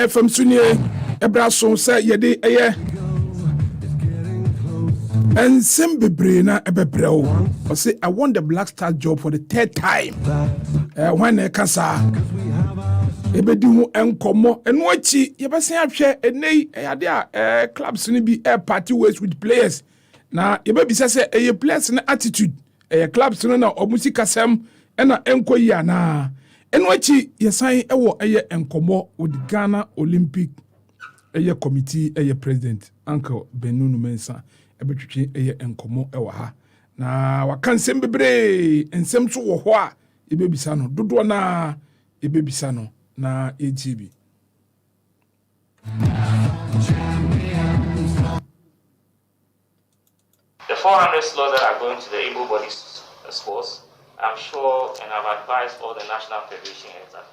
FM Sunie Ebrason say yede eye and Sembebre na ebebreo. I say I want the Black Star job for the third time. When I kasa ebedi ho enkomo eno achi yebese ahwe enei ade a clubs ni bi party ways with players na yebebisa se eye players na attitude clubs no na omusi kasem na enkoyi ana eno achi yesan ewo eye enkomo with Ghana Olympic eye committee eye president Uncle Nunoo Mensah ebetwetwe eye enkomo ewo ha na wakan sem bebre ensem so wo ho a ebebisa no dodo na ebebisa no na AGB. The 400 slots that are going to the able-bodied sports, I'm sure, and I've advised all the national federation heads that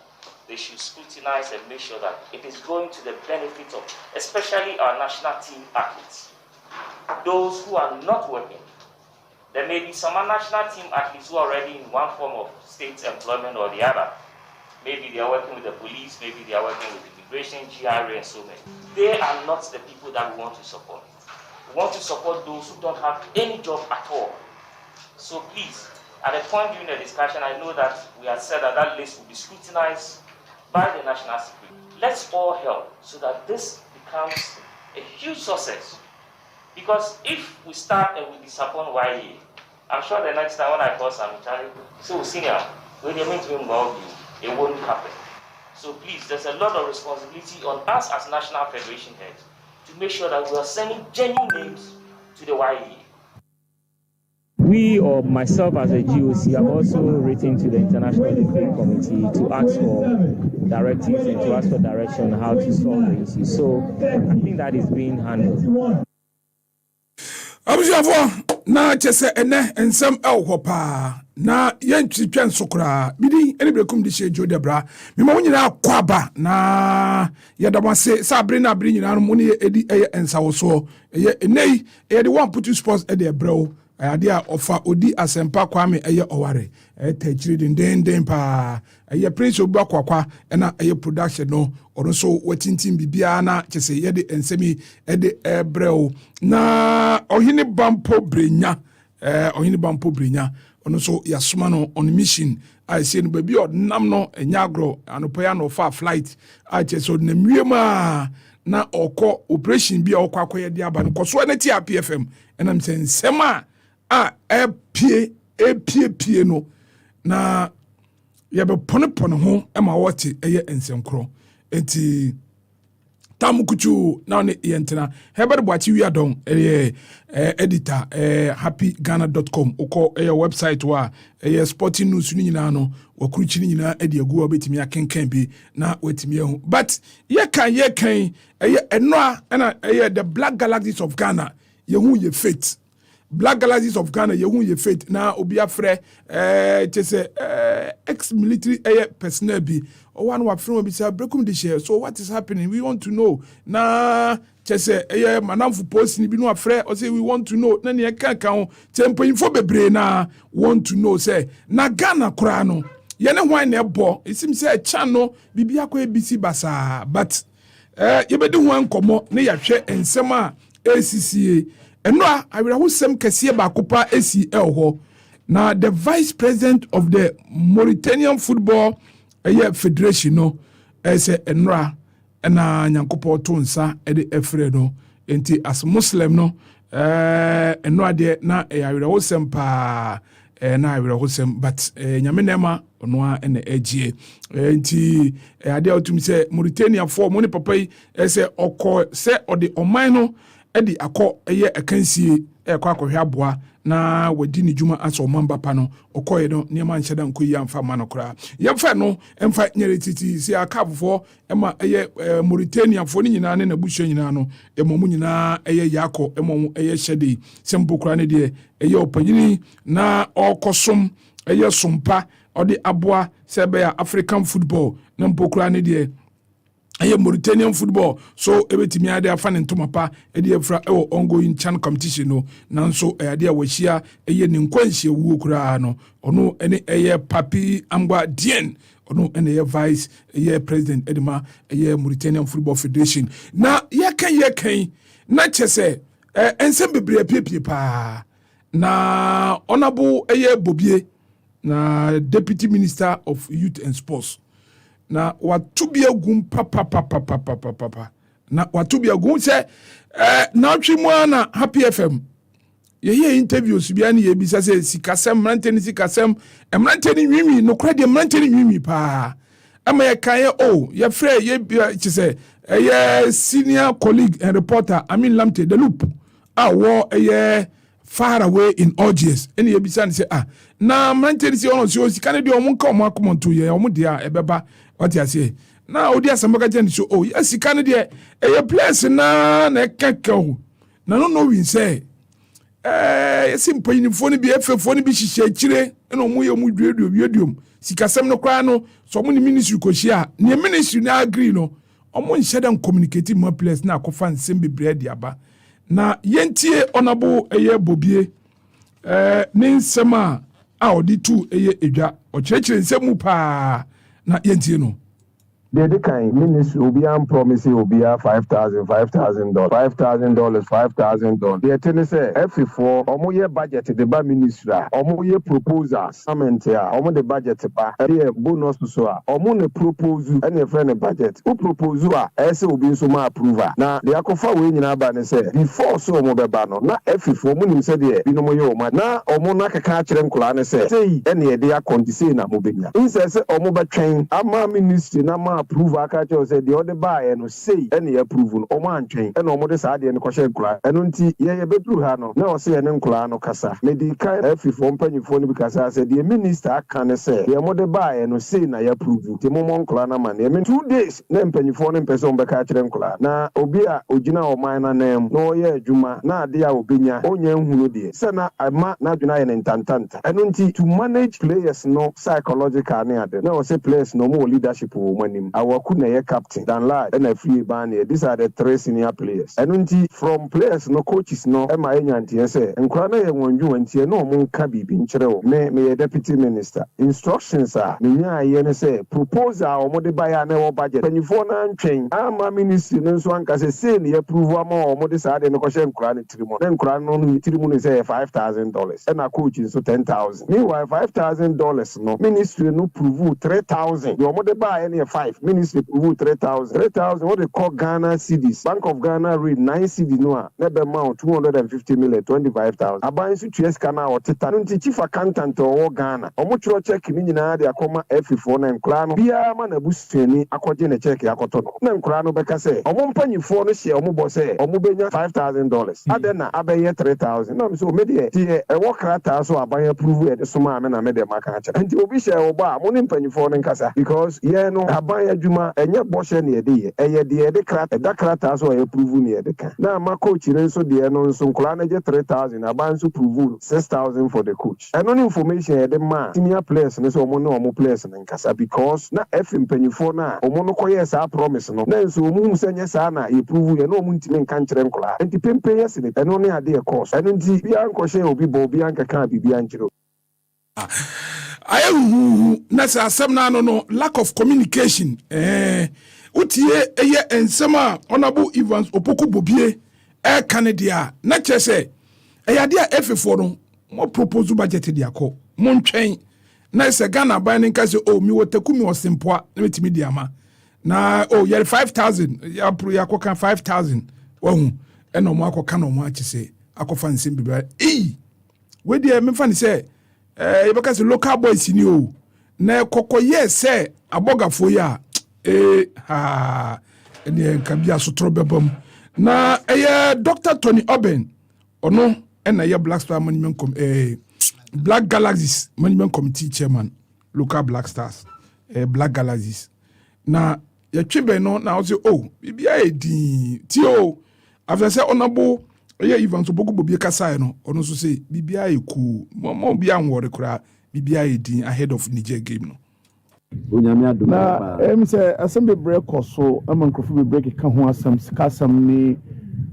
they should scrutinize and make sure that it is going to the benefit of, especially our national team athletes, those who are not working. There may be some national team athletes who are already in one form of state employment or the other. Maybe they are working with the police, maybe they are working with immigration, GRA, and so many. They are not the people that we want to support. We want to support those who don't have any job at all. So please, at a point during the discussion, I know that we have said that that list will be scrutinized by the National Security. Let's all help so that this becomes a huge success. Because if we start and we disappoint YA, I'm sure the next time when I call some Charlie, so senior, when they mean to involve you, it won't happen. So please, there's a lot of responsibility on us as national federation heads to make sure that we are sending genuine names to the YE. We, or myself as a GOC, have also written to the International Olympic Committee to ask for directives and to ask for direction on how to solve the issue. So I think that is being handled. Na chese ene ensem elhopa na yentwitwa nsokora bidi ene brekum di shejo debra mema wonyina kwaba na yedamase sabre na bre nyina no mo ne edi eye ensawoso eye enei eye de Wamputu sports e de brɛw ade a ofa odi asempa kwame eye oware tachiri den pa eye prince obu akwakwa na eye production no ono so watintim bibia na chese yede ensemi ede brɛw na ohini bampo brenya ono so yasoma no on mission I say no baby odnam no enyagro anopoya no fa flight I chese na miema na oko operation bi a okwakoye de aba no koso na ti APFM enam se nsema a epie no na yebe pone ho ema wote eye ensenkro enti tamukuchu na ne yentena hebere boachi wi adon editor happyghana.com uko website wa sporting news ni nyina no wakuruchi ni nyina edi agu obetimi akenkan bi na wetimi ahu but ye kan eno na the Black Galaxies of Ghana yehu ye fate Black Galaxies of Ghana yehu ye fate na obi afre chese ex military personnel bi one wa from bi say brekum the share so what is happening we want to know na chese manamfu post ni bi no afre o say we want to know na ne kan tempo info bebre na want to know say na Ghana kura no ye ne hwan na ebo isim say cha no bibia kwa ABC basa but ye bedi ho ankomo ne yahwe ensem a ACCA eno a awiraho sem kese ba kopa ACL na the vice president of the Mauritanian football federation no ese enra na nyankopo to nsa ede efre no enti as muslim no enra de na awiraho sem pa na awiraho sem but nyame nema ono a na agie enti ade otum se Mauritania for money papa yi ese okọ se ode oman no edi akọ akansie ekọ akohwe aboa na wadi ni juma aso mamba pa no okoye no niema nhyeda nkoyi amfa ma no kra yemfa no emfa nyere titi si akafo ema Mauritania fo ni nyina ne na bushe nyina no emomu nyina yako emomu hyede sempo kra ne de opanyini na okosom sompa ode aboa sebe ya African football na mpokra ne de Mauritanian football so ebetimi ade afa ne ntoma pa ede afra ongoing chan competition no nanso ade a wahia ne nkwanhia wuo kura no ono ene papi angwa dien ono ene vice president edema Mauritanian Football Federation na yekan na chese ensem bebre piepie pa na honorable Bobie na deputy minister of youth and sports na watubia gum papa na watubia gum se na atwemu na Happy FM ye interviews bia na ye bisa se sikasem mranteni sikasem mranteni nwimi no kra de mranteni nwimi pa ama ye kan ye frɛ ye chise senior colleague and reporter Amin Lamte the loop wo far away in Algiers any ye bisa se na mranteni si ono so sikane de omunka omakomonto ye omudea ebeba what you say now odi asamaka jen so yasika ne de place na keke na no win say simple uniform bi efefo ne bi hihye kire na omu ye mu duedum sikasem no kwa no so omu ni ministry ko hia ne ministry na agree no omu nhye dan communicate more place na akofa nsem bebre de aba na yentie onabo Bobie ne nsema a odi tu edwa o kyerɛkyerɛ nsemu pa na yentie no the kind ministry will be promising will be $5,000. The thing say F4 omo ye budget the ba ministry omo ye proposals comment ya omo the budget ba e bonus so omo ne propose and friend budget who propose ese obi so ma approval na the akofa we nyina ba ne say before so omo be ba no na F4 omo nim say de bi no mo ye omo na omo na keka kire nkola ne say say ene ye de akondise na mo benya inse say omo ba twen ama ministry na ma approve akacho say the other buy no say any approve no omo antwen e no omo de saa de ne kwhye nkura eno nti ye bedru ha no na o say ne nkura no kasa medical F4 mpanyifo no bi kasa say the minister aka ne say the omo de buy no say na ya approve ti mo nkura na ma na 2 days na mpanyifo no mpese ombeka kire nkura na obi a ogina oman na nam na o ye adwuma na ade a obenya onya nhunu de say na ama na adwuna ye ne ntantanta eno nti to manage players no psychological ne ade na o say players no mo leadership wo manim awaku na ye captain dan lad and a free ban here. These are the 3 senior players and from players no coaches no ema enyantie say nkura na ye wonju antie no mo nka bibi nkyere wo me deputy minister instructions are me nya ye ne say proposal o mo de buy na wo budget panifo na ntwen ama ministry no so anka say ne approve ama o mo de saa de no kwhye nkura ne tirimo na nkura no tirimo ne say $5,000 and a coach so $10,000 meanwhile $5,000 no ministry no prove 3,000 the o mo de buy na 5 ministry prove 3,000 what they call Ghana cedis Bank of Ghana rate 9 cedis no na be amount 250 million 25,000 aban so twes kana o teta no chief accountant o Ghana o mo chiro check ni nyina de akoma F4 na nkura no bia ma na busuani akoje ne check akoto no na nkura no beka say o mo mpanyifo no hye o mo bo say o mo benya $5,000 adena abeye 3,000 no so me de e wo krata so aban approve e de so ma me na me de maka acha nti obi hye o ba mo ne mpanyifo no nkasa because ye no aban adwuma enye boshe ne de eye de krata da krata so e approve ne de ka na ma coach ne so de no so nkura na je 3,000 aban so prove 6,000 for the coach and no information e de ma senior players ne so mo no mo players ne nkasa because na F mpanyifo na o mo no koye sa promise no na so mo hu senye sa na e prove ye no mo ntime nka nkyere nkura enti pempe yes ne eno ne ade e course eno nti bia nkɔhye obi bo bia nkaka bibia nkyero na sa asem na no lack of communication utie ensema honorable Evans Opoku Bobie Canada na kyese eyade a F4 no mo propose budget de akọ mo ntwen na se Ghana ban nka se mi wotaku mi osimpoa na metimi di ama na yere 5,000 ya pro ya koka 5,000 wahu eno mo akoka no mo akise akofa nsem bibia we dey me fan say yebeka se local boys ni o na kokoye se abogafo ya ene kabia sotro bebam na Dr. Tony Oben ono na Black Star Management Black Galaxies Management Committee chairman local Black Stars Black Galaxies na ya twebe no na o say bibia edin ti o after say onabo Evans Opoku Bobie kasa no ono so say bibia eku mo bia nwore kura bibia edin ahead of Niger game no Na say asem bebre koso am nkrofo bebre ka ho asem sika asem ni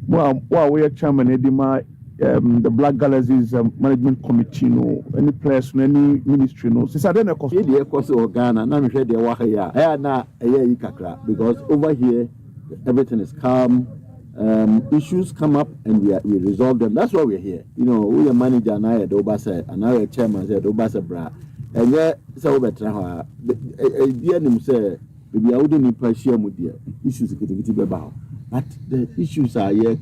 wa we chairman edima the Black Galaxies management committee no any place no any ministry no since I don't know koso Ghana na me hwe de wa ya na yi kakra because over here everything is calm. Issues come up and we resolve them. That's why we're here. You know, we are manager and I Obasa and I chairman said Obasa bra. And yeah, so better. Dear him say maybe I wouldn't pressure with the issues getting about. But the issues are here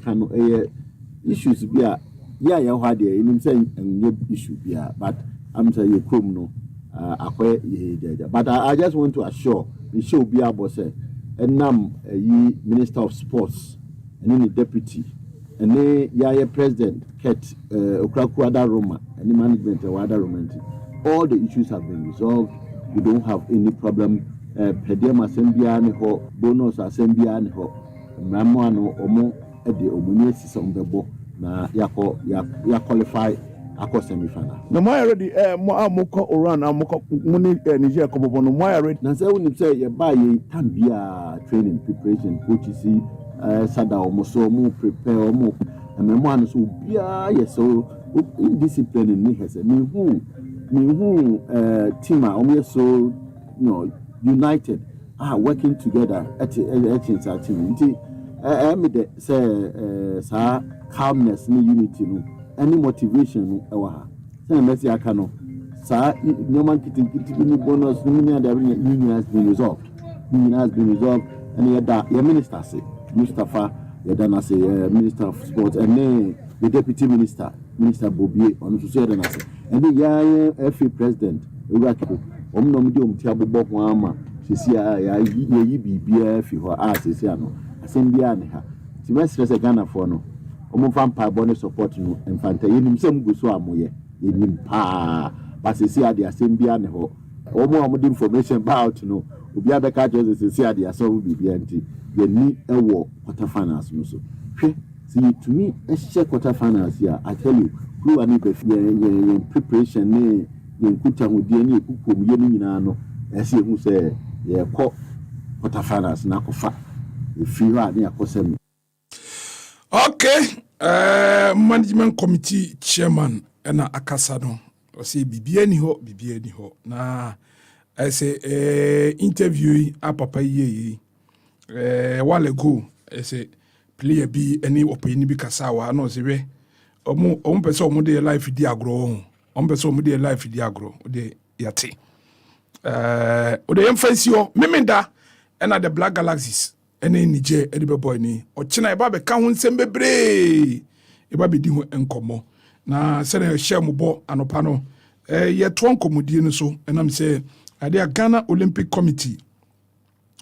issues be yeah hard there in saying and issue yeah. But I'm saying you come no but I just want to assure the show be able to say and ye Minister of Sports and then the deputy, and then Yaya president, Ket Okrakuada Roma, and the management of Wada Romantic. All the issues have been resolved. We don't have any problem. Pedema Sembiani ho, bonus Sembiani ho, Mamuano Omo, at the Omunesi on the book. Na ya qualify ako semi-final. No more already moko oran amoko muni Nigeria ko bono more already. Na say when you say you buy can be a training preparation coaches sada omoso mu prepare omo and me man so bia so indiscipline ni hese me who team omo so united working together at team me de say sa calmness ni unity no any motivation no e wa ha say Messi aka no sa no man kitin ni bonus ni me and union has been resolved and your minister say Mustafa Yadana say Minister of Sports and then the Deputy Minister Bobie on to say and the FA President Urakipo omnomdi tiabo boko ama sisi ya yi bibia fi ho sisi ano asembia ne ha ti mesre se Ghana for no omfampa bonus support no enfanta yenim sem guso amoye yenim pa ba sisi ade asembia ne ho omo information about no obi abeka just sisi ade aso bibia nti yeni ewo quarter finals no so see to me a quarter finals here I tell you who are in preparation ne yen kuta hodie ne ekukom ye nyina no ese hu se ye quarter finals na kofa e fi ha ne akosem. Okay, management committee chairman na akasa no o say bibia ni ho na I say interview apapa ye while ago say player bi any opinion bi kasa wa no se we omo pese omo de life di agro omo pese omo de life di agro de yate o de emphasio memenda na the Black Galaxies ene Niger edibe boy ni o china e ba be ka ho nsem bebre e ba be di ho enkomo na se na share mo bo anopa no ye to nkomodie no so enam se ade Ghana Olympic Committee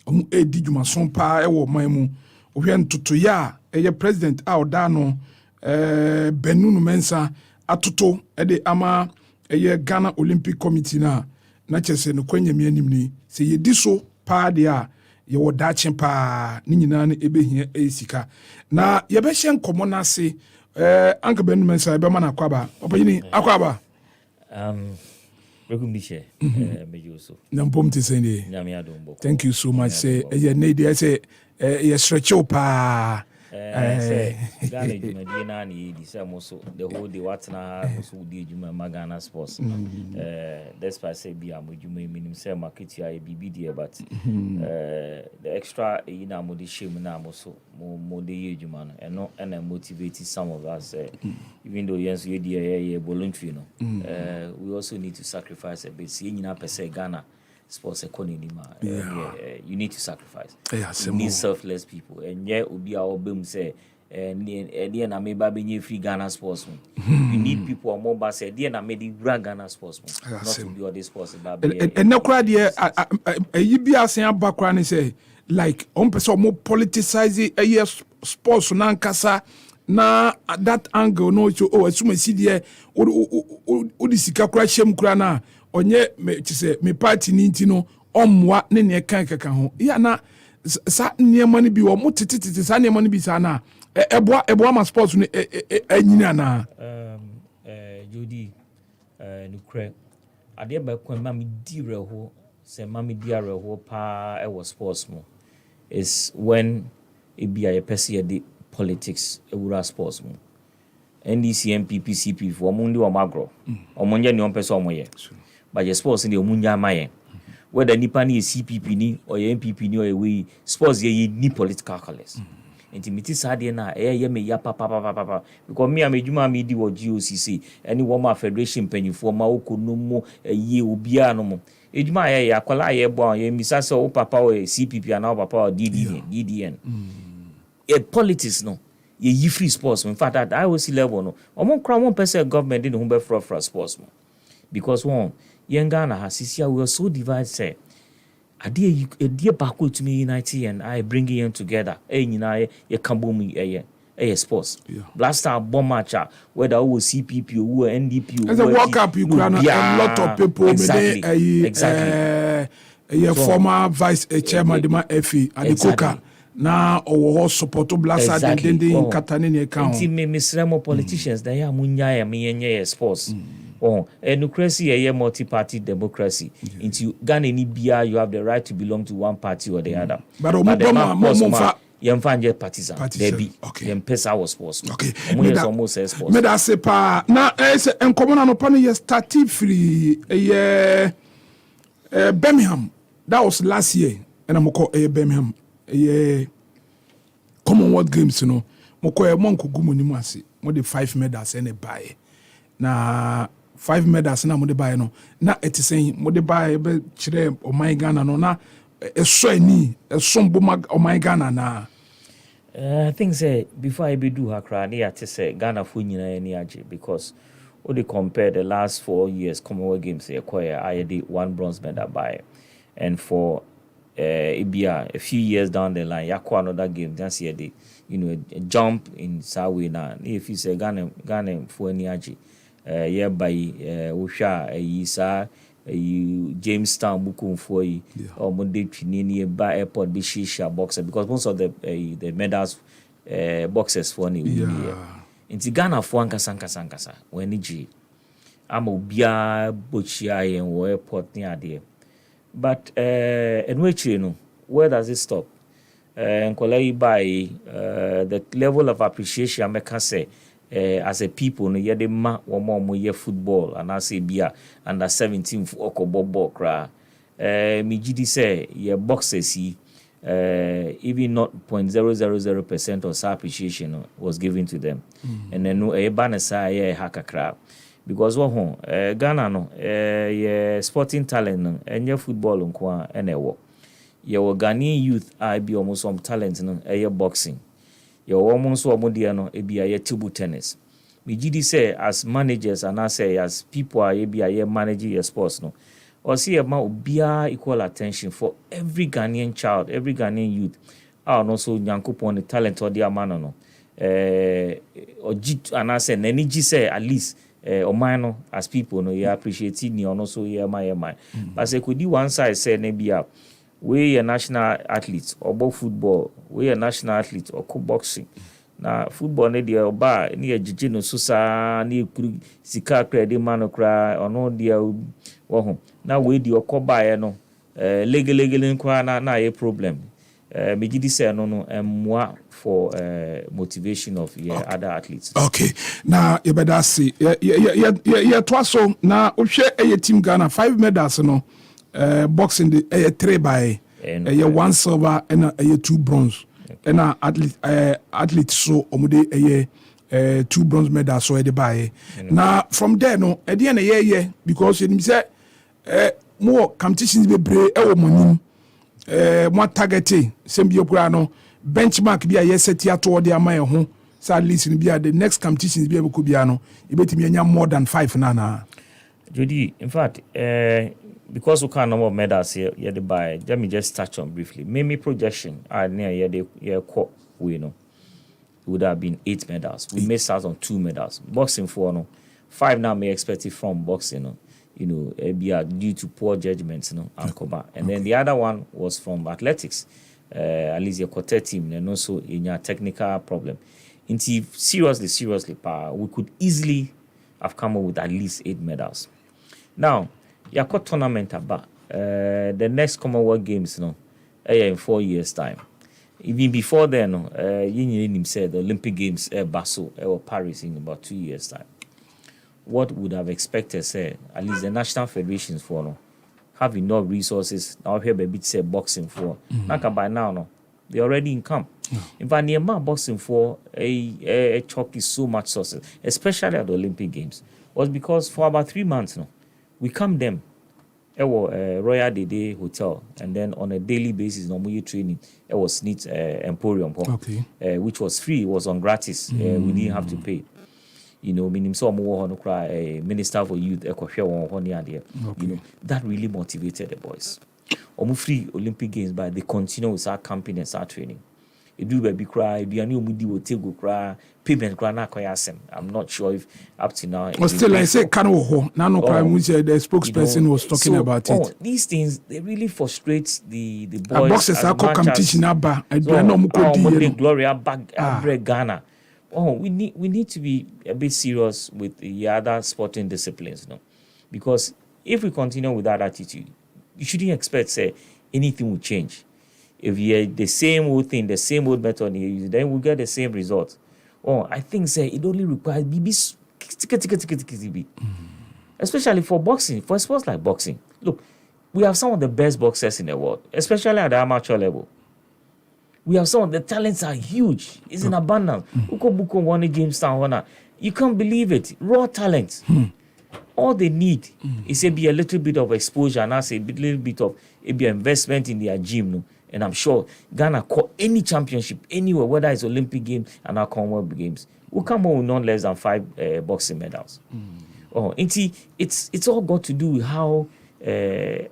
omu edi dwumason pa ewo man mu ohwe ntoto ya eye president a oda no Nunoo Mensah atoto ede ama eye Ghana Olympic Committee na chese no kwanyame anim ni se yedi so pa de a ye woda chen pa ni nyina na ebehia esika na ye be hye nkomo na se anka Nunoo Mensah be mana akwaba opanyini akwaba thank you so much. Say you need I say you stretch up Ghana Juma na ni di say also the whole day what na also di Juma Ghana sports despite say be am Juma minimum say market ya bibi there but the extra na mo di shame na also mo dey Juma no and motivate some of us even though yes we dey voluntary no we also need to sacrifice a bit see nyina pese Ghana sports economy you need to sacrifice. You need selfless people and yeah obi a obem say and na me ba be free Ghana sports you need people more ba say na me di Ghana sports not to be all this sports ba be and na kra de yi bi asen abakra ni say like on person more politicize sports na nkasa na that angle no so asuma si de o di sika kra hjem kra na onye me say me party ni ntino omwa ne ne kan ho ya na sa niema ni bi wo mutititi sa niema ni bi sa na eboa ma sports ni anyina na Jody nukre ade ba kwa ma mi di reho se mami diare ho pa e was sports mo is when it be a person the politics e wura sports mo NDC MPP CP for omundi o magro omunye ni on person omoye but your sports in the omunya maye whether nipa ni CPP ni or MPP ni or we sports ye ni political colors intimity sade na ye me ya papa because me amedwuma me di wo GOCC any woman federation panyifo ma okonu mu ye obia no mo edwuma ye akwala ye bo ye misa se o papa o CPP and o papa o DDN politics no ye free sports in fact at IOC level no omon kra one person government dey no be for sports mo because one younger na hasisia we are so divided say ade e back to me unity and I bring them together nyina ye kambomu sports blaster bomb match whether o CPP or NDP as a walk up you can a lot of people exactly former vice chairman the FA Adekoka na owo support blaster den katane ne account nti me misremo politicians that ya munya ya me sports democracy a multi-party democracy. Into Ghana ni bia you have the right to belong to one party or the other. But partisan. There be pesa was sports. Okay. Almost say sports. Me da se pa na en common no pan ye start free Birmingham. That was last year and I'm call Birmingham. Commonwealth Games no. Mo ko monko gumu ni mu ase. Mo de 5 medals and a buy. Na 5 medals na mo de buy no na etisen mo de buy be kire o man Ghana no na eso ani eso mboma o man Ghana na I think say before I be do hakra na ya say Ghana fo nyina ani age because we dey compare the last 4 years Commonwealth Games e acquire I did 1 bronze medal by and for a few years down the line yakwa another game just here the a jump in Sawi na if you say Ghana fo ani age by Usha Isa Jamestown Bukumfo or Monday Trinini by airport Bishisha boxer because most of the medals boxers for any in Ghana for Sankasa when G I'm Obia Butchia and airport near there. But in which where does it stop? And by the level of appreciation I can say as a people no ye de ma wo mo ye football and I say bia under 17 for ball kra me gidi say ye boxers even not 0.000% of appreciation was given to them and then no e ban say ye hakakra because Ghana no ye sporting talent no enye football nko a na ewo ye Ghanaian youth I be almost some talent no ye boxing your woman so modia no e bia ye table tennis me gidi say as managers and I say as people are bia ye manage your sports no or see e ma obia equal attention for every Ghanaian child every Ghanaian youth no so nyankopon the talent or their man no or git and I say nani gi say at least o man no as people no you appreciate ni ono so ye my but say could one side say na bia we a national athlete or both football we a national athlete or boxing na football ne dia oba ne agigi no so sa ne kuru sika credit man kra ono dia wo ho na we di okoba no legele nkwa na ye problem me gidi say no moi for motivation of other athletes. Okay. Na ye better see ye twaso na ohwe team Ghana 5 medals no boxing the 3 by 1 silver and 2 bronze and athlete so omude 2 bronze medals so e buy now from there no e dey na ye because you say more competitions be bre e wo monim more targeting sem bi okura no benchmark bi a ye set ya to the amay ho so at least bi the next competitions bi e ko bia no e betimi anya more than 5 na Judy in fact because we can't number of medals here the buy let me just touch on briefly maybe projection near the we know it would have been 8 medals we missed out on 2 medals boxing 4 no 5 now may expect it from boxing due to poor judgments and then the other one was from athletics at least your quarter team and also in your technical problem seriously we could easily have come up with at least 8 medals now Yako tournament about the next Commonwealth Games, in 4 years' time. Even before then, you said the Olympic Games, Basel, or Paris in about 2 years' time. What would have expected, say, at least the national federations for have enough resources. Now here, baby, say boxing for. By now, they already in camp. In fact, near boxing for a chalk is so much sources, especially at the Olympic Games, was because for about 3 months, we come them. Royal Day Hotel, and then on a daily basis, normal training. It was Snit Emporium, which was free. It was on gratis. We didn't have to pay. Meaning so more Minister for Youth, that really motivated the boys. Free Olympic Games, but they continue with our camping and our training. You do baby cry, be a new mudi will take go cry, payment cry na koyasem. I'm not sure if up to now. But still, I say Kano Nano Prime, which the spokesperson was talking about it. These things they really frustrate the boys. Boxers are competition abba. I do not know Gloria back Ghana. We need to be a bit serious with the other sporting disciplines, because if we continue with that attitude, you shouldn't expect say anything will change. If you the same old thing, the same old method you use, then we'll get the same result. I think say it only requires BB, especially for boxing, for sports like boxing. Look, we have some of the best boxers in the world, especially at the amateur level. We have some of the talents are huge. It's in abundance. Buko won Jamestown. You can't believe it. Raw talent. All they need is be a little bit of exposure and a little bit of investment in their gym. And I'm sure Ghana call any championship anywhere, whether it's Olympic Games and our Commonwealth Games, will come on with not less than 5 boxing medals. It's all got to do with how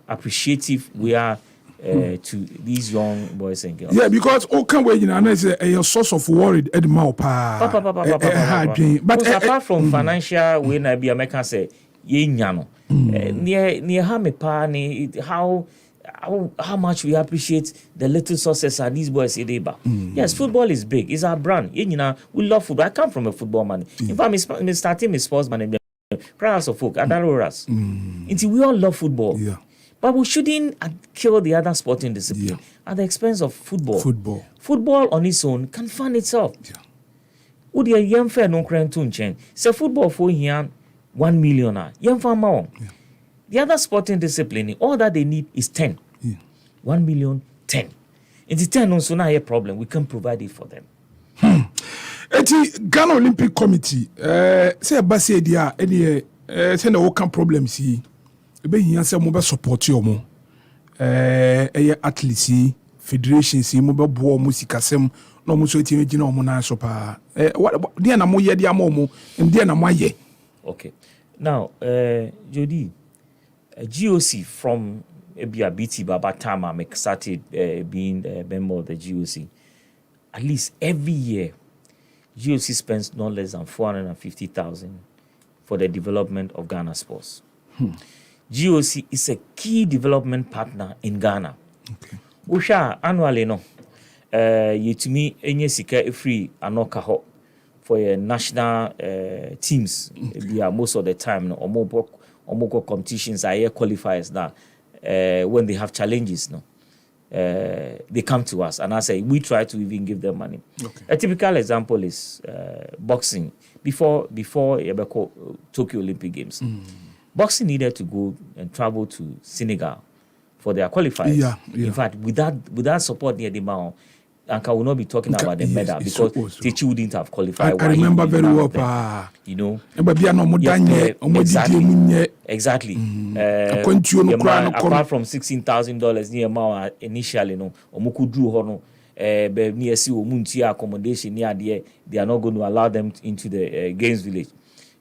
appreciative we are to these young boys and girls. Yeah, because is a source of worry at the mouth. But apart from financial, when I be American say, near how much we appreciate the little sources are these boys Yes, football is big. It's our brand. We love football. I come from a football man. In fact, I'm starting my sports man. Prayers of folk, Adaroras. We all love football. Yeah. But we shouldn't kill the other sporting discipline at the expense of football. Football on its own can fund itself. Would you young fair no crank to change? So football for here 1 million. Young farmer. The other sporting discipline, all that they need is 10. 1 million, 10. It's 10 also not a problem. We can provide it for them. Ghana Olympic Committee, say a basi idea, any send a working problems here. Ebe here say mo be support you mo. Athletes, federations, mo be boa mo sikasem, no mo so etime gina mo na so pa. What dia na mo ye dia mo, dia na mo ye. Okay. Now, Jody, GOC from BT Baba time I started being a member of the GOC. At least every year, GOC spends no less than 450,000 for the development of Ghana sports. GOC is a key development partner in Ghana. Usha annually yetumi enye sika free anoka for your national teams. Most of the time Omoko competitions are here qualifiers now. When they have challenges, they come to us and I say we try to even give them money. A typical example is boxing. Before Tokyo Olympic Games, boxing needed to go and travel to Senegal for their qualifiers. In fact, without support near the Mao, Anka will not be talking about the medal because Techi wouldn't have qualified. I remember very well, Exactly. Apart from $16,000 near Mao initially, Omuku drew Hono, near Muntia accommodation near there, they are not going to allow them into the games village.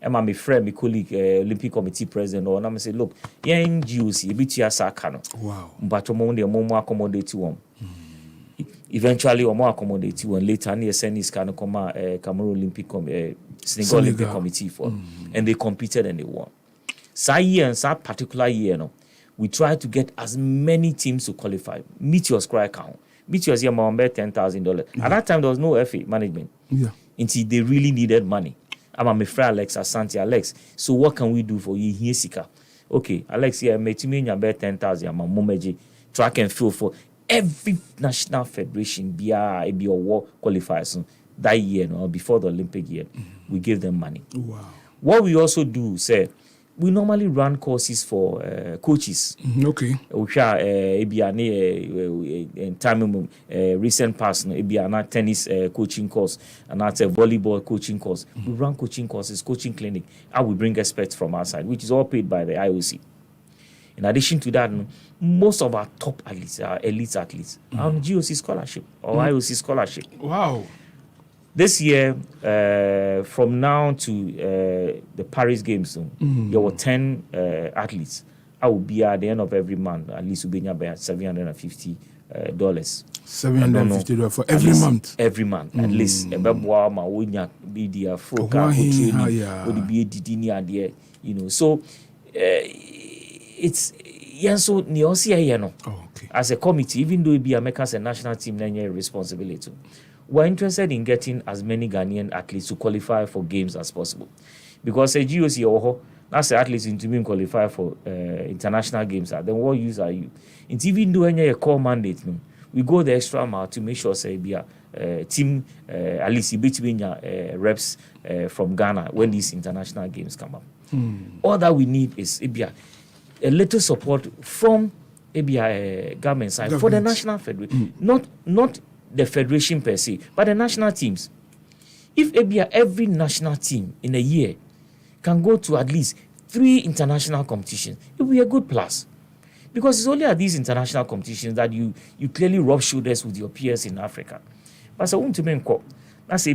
And my friend, my colleague, Olympic Committee president, or I'm say, look, yeah, in GOC, a bit Sakano. Wow. But more accommodate you. Eventually, or more accommodate you, and later, near Senis Cameroon Olympic Senegal Olympic Committee for, and they competed and they won. That year and that particular year, we tried to get as many teams to qualify. Meet your square count. Meet your year, $10,000. At that time, there was no FA management. Until they really needed money. I'm a friend Alex Asante Alex. So what can we do for you here, Sika? okay, Alex, yeah, me to me about 10,000 my momeji track and field for every national federation be a war qualifiers that year, no, before the Olympic year. We give them money. Wow. What we also do, say, we normally run courses for coaches. Okay. Which are in time recent past, tennis coaching course and that's a volleyball coaching course. We run coaching courses, coaching clinic, and we bring experts from outside, which is all paid by the IOC. In addition to that, most of our top athletes are elite athletes on GOC scholarship or IOC scholarship. Wow. This year, from now to the Paris Games, there were 10 athletes. I will be at the end of every month, at least we'll be about $750. $750 for every month. Every month, at least. So it's so okay. As a committee, even though it be America's a national team, then you're responsible too. We're interested in getting as many Ghanaian athletes to qualify for games as possible. Because a GOC that's the athletes into being qualified for international games. Then what use are you? It's even though any core mandate, we go the extra mile to make sure say be a team at least between reps from Ghana when these international games come up. All that we need is a little support from government side for the national federation, not the federation per se, but the national teams. If every national team in a year can go to at least 3 international competitions, it will be a good plus. Because it's only at these international competitions that you clearly rub shoulders with your peers in Africa. But so that's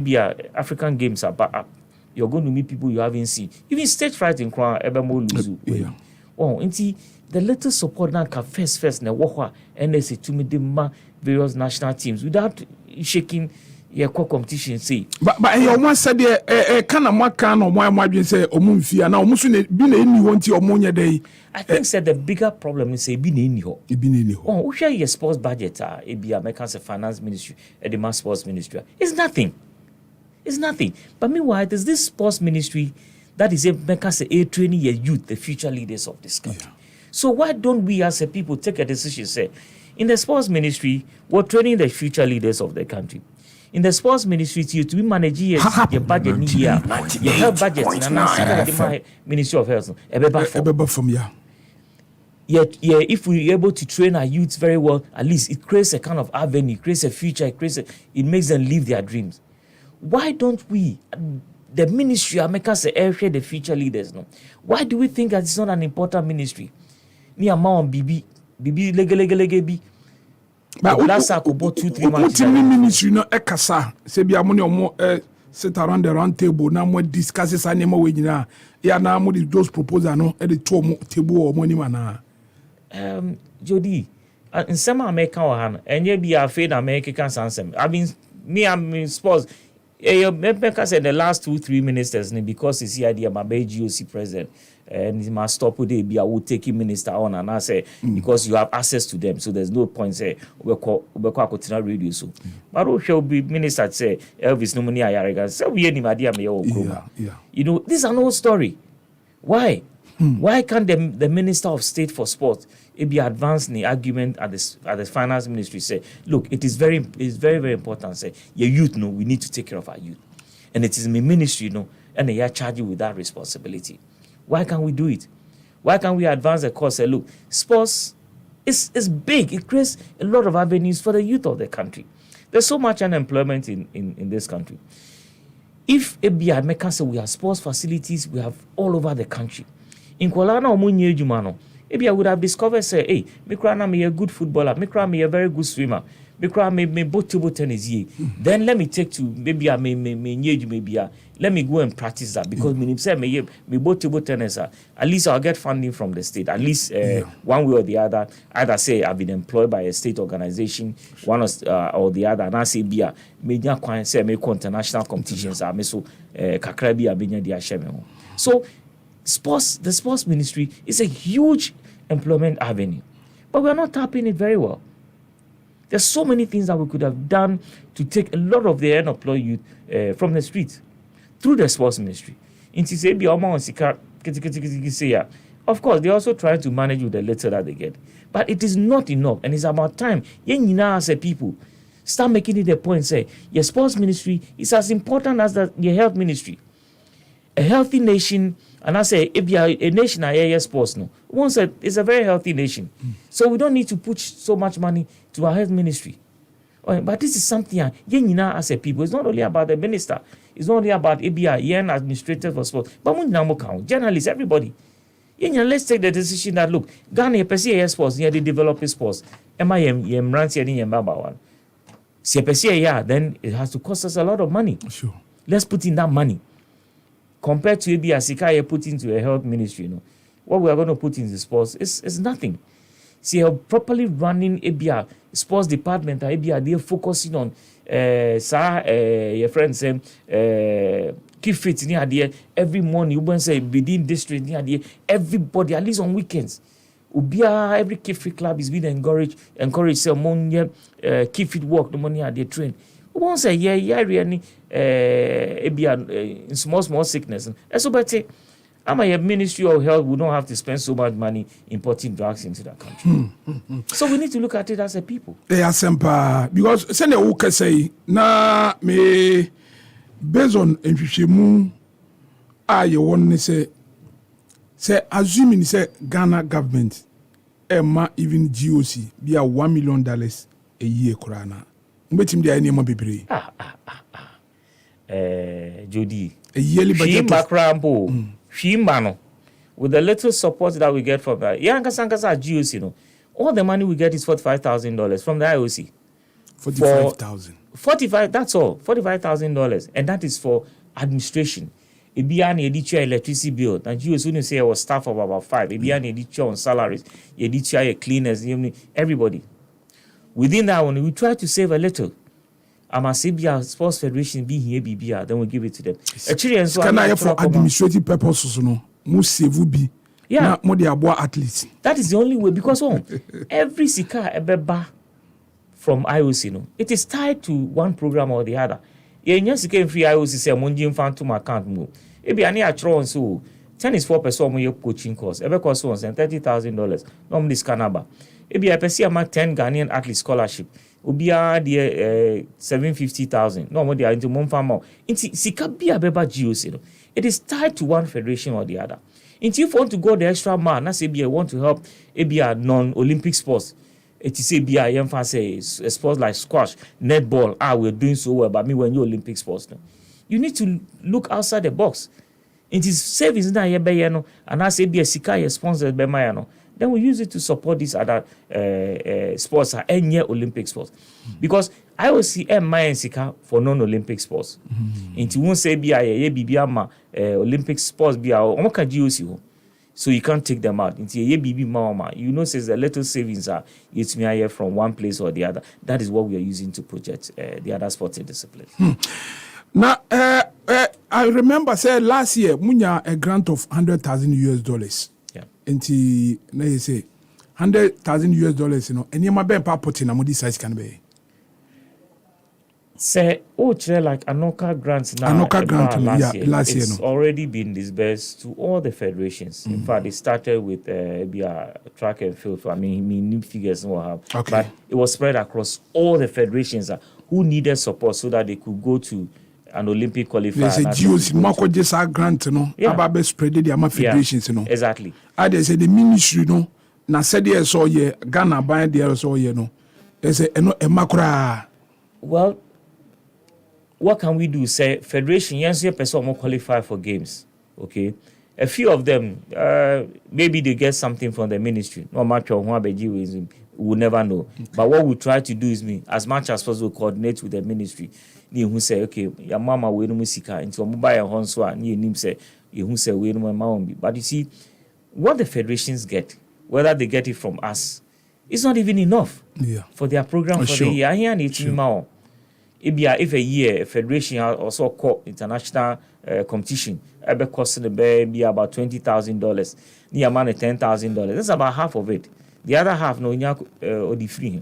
African games are back up. You're going to meet people you haven't seen. Even stage fright in Crown, the little support now can first na and they say to me the various national teams without shaking your core competition say. But you want said can or why say omumfia now musu be na eni wonti omonya day. I think said the bigger problem is say be na eni ho. Oh, we share your sports budget e be American's finance ministry and the mass sports ministry. It's nothing. But meanwhile, there's this sports ministry that is a training your youth, the future leaders of this country. Yeah. So why don't we as a people take a decision, say, in the sports ministry, we're training the future leaders of the country. In the sports ministry, to be managing your budget, your health budget, and the Ministry of Health. Yet, if we're able to train our youth very well, at least it creates a kind of avenue, creates a future, it makes them live their dreams. Why don't we, the ministry, America say, the future leaders, no? Why do we think that it's not an important ministry? Ni amount bibi lege. But last I could bought 2-3 months. Ministry no ekasa. Say be amoni omo sit around the round table now more discusses anema we nyina. Ya na mo those proposal no e the two table or money man. Jody, in some America or han enye be afraid America can answer. I'm sports. Because said the last 2-3 ministers because it's the idea my GOC president and he must stop with it. I will take him minister on and I say because you have access to them, so there's no point say we call radio so. But who shall be minister say Elvis Nomoni Ayariga? So we any idea me You know, this is an old story. Why? Why can't the Minister of State for Sport be advanced in the argument at the finance ministry say, look, it's very, very important. Say, your youth, we need to take care of our youth. And it is my ministry, and they are charged with that responsibility. Why can't we do it? Why can't we advance the cause? Say, look, sports is big. It creates a lot of avenues for the youth of the country. There's so much unemployment in this country. If ABI say we have sports facilities, we have all over the country. In Kuala Lumpur, maybe I would have discovered, say, hey, me a good footballer, me a very good swimmer, me both table tennis. Then let me take to maybe I may let me go and practice that because me both table tennis. At least I'll get funding from the state. At least one way or the other. Either say I've been employed by a state organization, one or the other. And I say me say me international competitions. I me so kakrabi abenya dia sheme. So. The sports ministry is a huge employment avenue, but we are not tapping it very well. There's so many things that we could have done to take a lot of the unemployed youth from the streets through the sports ministry. In Tisebi, Of course, they also try to manage with the little that they get. But it is not enough, and it's about time. You know, as a people, start making it a point, say, your sports ministry is as important as your health ministry. A healthy nation, and I say, if you are a nation, I sports, no. Once it's a very healthy nation. So we don't need to put so much money to our health ministry. But this is something, you know, as a people, it's not only about the minister, it's not only about ABI, administrator for sports, but journalists, everybody. Let's take the decision that, look, Ghana, per sports, they develop sports. MIM, runs here in one. Then it has to cost us a lot of money. Sure. Let's put in that money. Compared to ABI, Sika put into a health ministry, what we are going to put into sports is nothing. See, properly running ABI sports department, ABI, they're focusing on, your friend say, keep fit near there every morning. You say within district near there, everybody at least on weekends. Ubia every keep fit club is being encouraged say among keep fit work the money at the train. Won't say really in small sickness. And so but I'm a Ministry of Health, we don't have to spend so much money importing drugs into that country. So we need to look at it as a people. Yeah, simple. Because send a say na me based on nhwehwemu you want to say assuming say Ghana government even GOC be a $1 million a year korana mbetim dia any mo bebre Jody a yearly budget Shimano with the little support that we get from that Yankasa GOC all the money we get is $45,000 from the IOC. 45,000. 45, that's all. $45,000. And that is for administration. It be an editor electricity bill. And you soon say I was staff of about 5. It be an editor on salaries. Editor cleaners, everybody. Within that one, we try to save a little. I'm a CBA Sports Federation be here, BBR, then we give it to them. Actually, so can I for administrative purposes, must save be. Yeah. More the abo athletes. That is the only way because every sika ebeba from IOC, it is tied to one program or the other. Yes, you can free IOC say monjin fan to my account move. Ebi ani atron so tennis 4% more your coaching course. Ever cost once and $30,000. Normally scanaba. Ebi I perceive my 10 Ghanaian athlete scholarship. Ubia the 750,000. No more they are into Monfamo. Inti sika bia beba GOC. It is tied to one federation or the other. If you want to go the extra mile, that's ABI want to help ABI non-Olympic sports. It is ABI emphasize sports like squash, netball. We're doing so well, but me when you Olympic sports, you need to look outside the box. It is savings na yebeyano, and as ABI sika sponsored by Mayano. Then we use it to support these other sports and Olympic sports. Because I will see my sika for non-Olympic sports. Into won't say Olympic sports so you can't take them out. Into you know says the little savings are it's me from one place or the other. That is what we are using to project the other sporting disciplines. Now I remember say last year munya a grant of $100,000. Inti na you say $100,000, and you ma ben pa put in a modi size can be. Say like Anoka grants now. Anoka grant last year. It's already been disbursed to all the federations. In fact, it started with track and field. I mean, new figures will have. Okay. But it was spread across all the federations who needed support so that they could go to an Olympic qualifier. There's a GOC, Marco just a grant, about spread the federations, Exactly. They say the ministry, na said yes, so Ghana by the so they say, a macra. Well, what can we do? Say, federation, yes, your person more qualify for games. Okay. A few of them, maybe they get something from the ministry. No matter what we'll never know. But what we try to do is as much as possible, coordinate with the ministry. Who say, okay, your mama will no musika into a mobile honswa, near him say, you say, we no maombi. But you see, what the federations get, whether they get it from us, it's not even enough for their program for the year. If a year a federation also called international competition, ever costing be about $20,000, near money $10,000. That's about half of it. The other half or the free.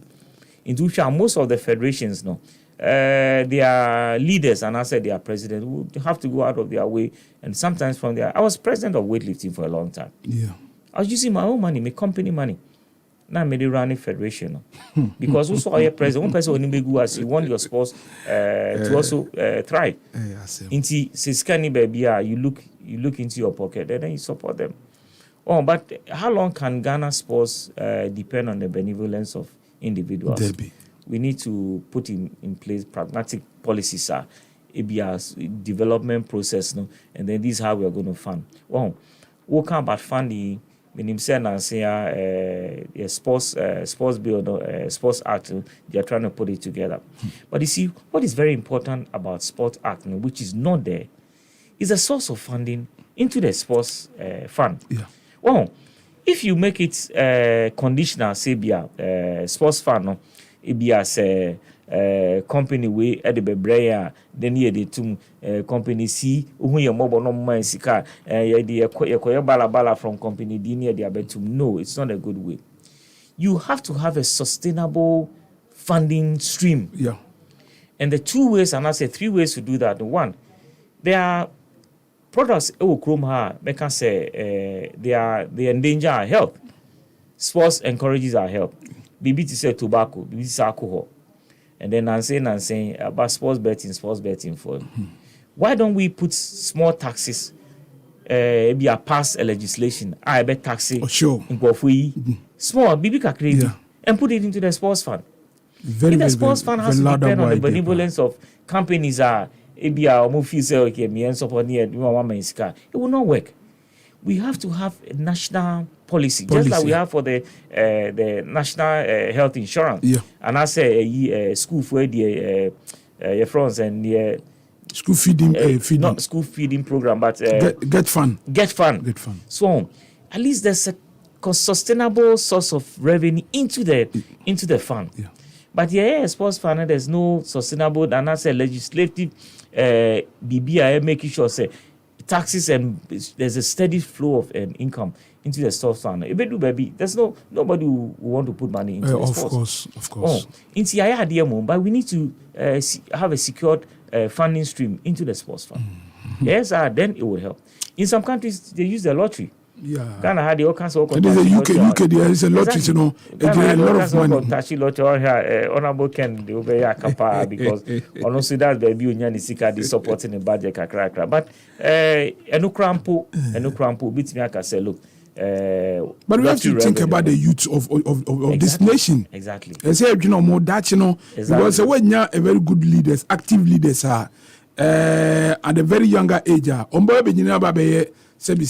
Into which most of the federations their leaders and I said their president would have to go out of their way, and sometimes from there. I was president of weightlifting for a long time. Yeah. I was using my own money, my company money. Now I made it running federation. Because also I president, one person only go as you want your sports to also thrive. Into Siskani baby, you look into your pocket and then you support them. Oh, but how long can Ghana sports depend on the benevolence of individuals? Debbie. We need to put in place pragmatic policies, ABR's development process, no? And then this is how we are going to fund. Well, what can about funding? When him say and say sports bill, sports act, they are trying to put it together. But you see, what is very important about sports act, which is not there, is a source of funding into the sports fund. Yeah. Well, if you make it conditional, say sports fund, no, it be as a company we at the Bebrea, then here the two company C, who your mobile no man sika, the bala from company D near the abetum. No, it's not a good way. You have to have a sustainable funding stream. Yeah. And the 2 ways, and I say 3 ways to do that. One, there are products they can say they endanger our health. Sports encourages our health. BB to say tobacco, BB is alcohol. And then I'm saying about sports betting for why don't we put small taxes? Maybe pass a legislation. I bet taxi sure. Small BB kakri and put it into the sports fund. If the sports fund has to depend on the benevolence of companies it will not work. We have to have a national policy. Just like we have for the national health insurance. Yeah. And I say school for the your friends and the school feeding not school feeding program, but get fund. Get fund. So at least there's a sustainable source of revenue into the fund. Yeah. But sports fund, there's no sustainable, and that's a legislative BBI making sure say taxes and there's a steady flow of income into the sports fund. If do baby, there's nobody who want to put money into the sports. Of course. But we need to have a secured funding stream into the sports fund. Yes, then it will help. In some countries, they use the lottery. Yeah. Ghana had all kinds of. It is a UK. There is a lottery, exactly. A lot of money. Tachi lottery on here, honorable Ken, the over here, kapa because honestly that's baby unyani sika the supporting the budget kakra. But enu crampo, beat me aka say look. But we have to think about the youth of exactly. This nation. Exactly. And say more that because when you are a very good leaders, active leaders are at a very younger age. Sebi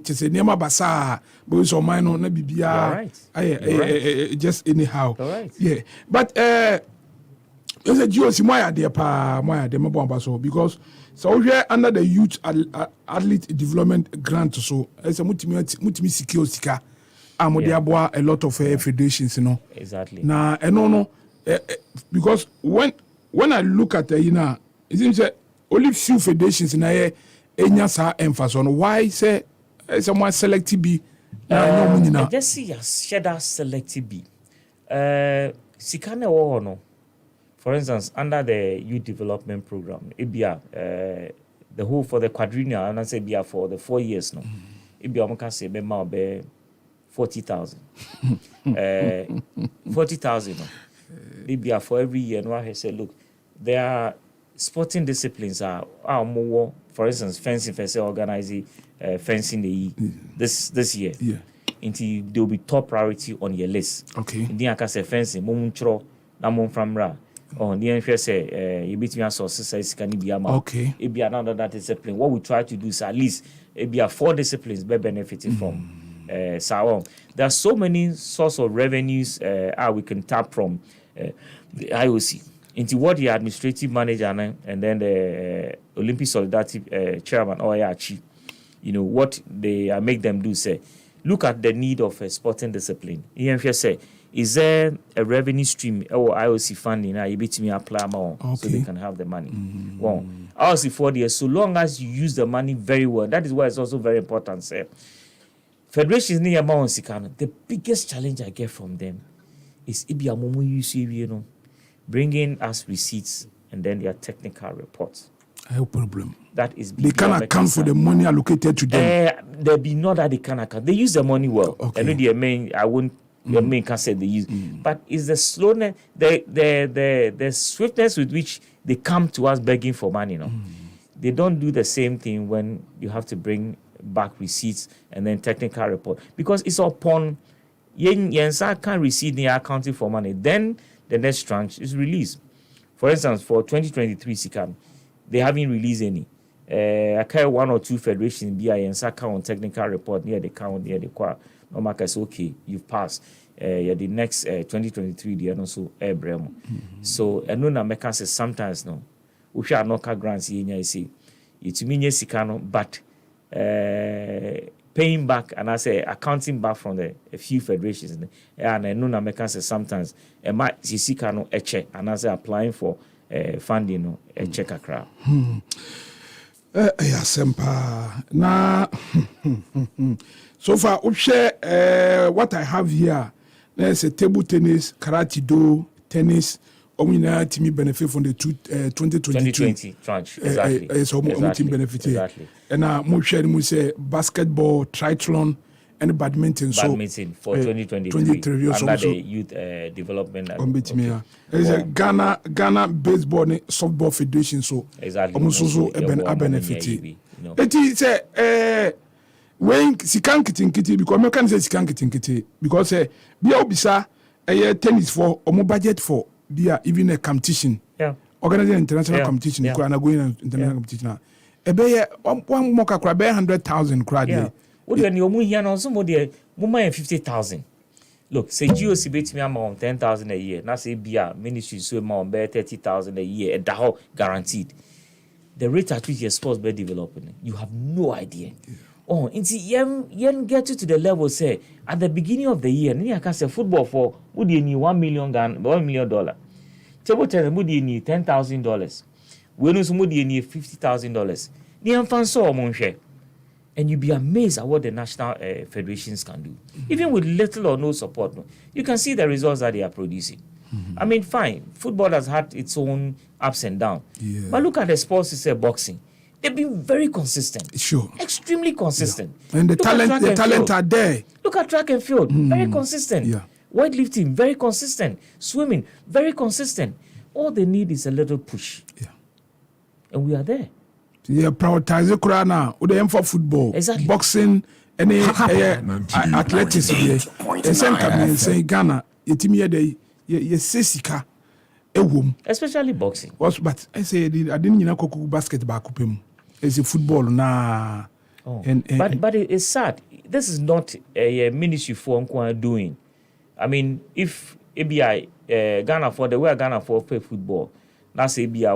chese niema basa but so mine no na bibia just anyhow yeah but there's a GOC moya there pa moya there mabo so because so we under the youth athlete development grant so as a mutimi secure sika amode aboa a lot of federations exactly na no because when I look at it seems that only few federations na enya sa emphasis on why say someone selective be I just see a shadow selective be sikane wo no for instance under the youth development program ebia the whole for the quadrennial and I say bia for the 4 years no ebia o can say be ma be 40,000 40,000 no ebia for every year no I say look there are sporting disciplines are more, for instance, fencing for say organizing fencing this year. Yeah. Until there will be top priority on your list. Okay. Then I can say fencing, momunchro, na mon framra. On the end, say you beat me as sources can be a okay. It be another that discipline. What we try to do is at least it be 4 disciplines be benefiting from. So there are so many sources of revenues we can tap from the IOC. Into what the administrative manager and then the Olympic Solidarity chairman Oyachi, what they make them do say, look at the need of a sporting discipline. EMF say, is there a revenue stream or IOC funding? You bet me apply more so they can have the money. Well, IOC 4 years, so long as you use the money very well, that is why it's also very important. Say, federations near Mount Sikano. The biggest challenge I get from them is bringing us receipts and then their technical reports. No problem. That is they can account for the money allocated to them. There be not that they can account. They use the money well. Okay. I know the main. I won't. The main can say they use, but it's the slowness, the swiftness with which they come to us begging for money. You know, they don't do the same thing when you have to bring back receipts and then technical report, because it's upon Yensa can receive the accounting for money. Then the next tranche is released. For instance, for 2023 SICAM, they haven't released any. I carry 1 or 2 federations be Yensa count technical report near the count near the choir. No matter say okay, you've passed. The next 2023 they are also Bremo. So I know na make say sometimes no. We shall not grants here say it mean sikano, but paying back and I say accounting back from the a few federations. And I know na make say sometimes a might sikano a check and I say applying for funding no a check a crowd. Yeah, sempa na. So far, what I have here, there's a table tennis, karate do, tennis. Omina team benefit from the 2020 tranche. Exactly. So team benefit here. Exactly. And now more share we say basketball, triathlon, and badminton. Badminton for 2023 under the youth development. There's a Ghana baseball, softball federation. So exactly. Also a benefit. It is when sikan kitin because me can say sikan kitin because be obisa tennis for or budget for be even a competition. Yeah. Organizing international competition. Yeah. Going international competition. Be one more crowd 100,000 crowd. Yeah. What do you mean here now? Some of 50,000. Look, say GOC bet me amount 10,000 a year. Now say BIA ministry so amount 30,000 a year. And that guaranteed. The rate at which your sports be developing, you have no idea. Yeah. Oh, and see, you get you to the level say at the beginning of the year, and you can say football for would you need $1 million. Table tennis would you need $10,000. When would you need $50,000. The infant saw among share, and you'd be amazed at what the national federations can do, even with little or no support. No, you can see the results that they are producing. I mean, fine, football has had its own ups and downs, but look at the sports. It's boxing. They've been very consistent. Sure. Extremely consistent. Yeah. And the talent are there. Look at track and field. Very consistent. Yeah. Weightlifting, very consistent. Swimming, very consistent. All they need is a little push. Yeah. And we are there. Yeah, prioritize the Kurana. Or the for football. Exactly. Boxing, any athletics. And say Ghana, Sesika. Especially boxing. But I say I didn't know basketball. It's a football na. Oh. But it's sad. This is not a ministry for doing. I mean, if ABI Ghana for the way Ghana for play football, that's ABI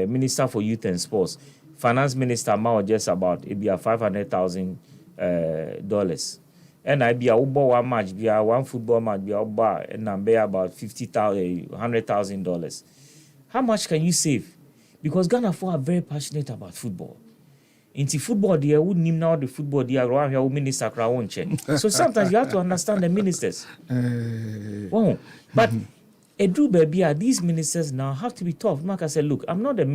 Minister for Youth and Sports, Finance Minister now just about ABI $500,000. And I be a one match, be a one football match, be a bar, and I'm about $100,000. How much can you save? Because Ghana are very passionate about football. Into football, they would name now the football, they are around here, minister. So sometimes you have to understand the ministers. But Edu baby, these ministers now have to be tough. Mark, I said, look, I'm not a